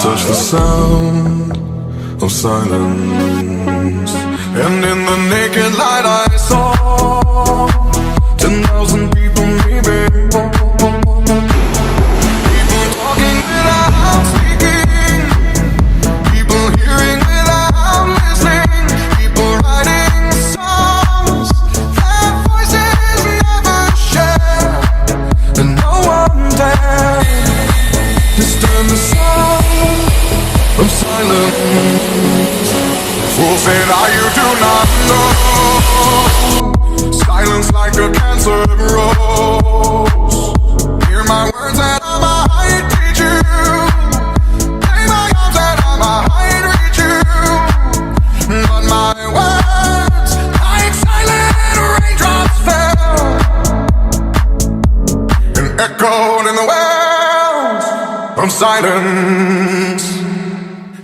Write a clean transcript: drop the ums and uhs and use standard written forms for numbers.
touch the sound of silence, and in the naked light I saw 10,000 people maybe. People talking without speaking, people hearing without listening, people writing songs that voices never share, and no one dared disturb the sound of silence. Fool said, you do not know. Silence like a cancer grows. Hear my words and I might teach you. Lay my arms and I might reach you. But my words, like silent raindrops, fell and echoed in the wells of silence.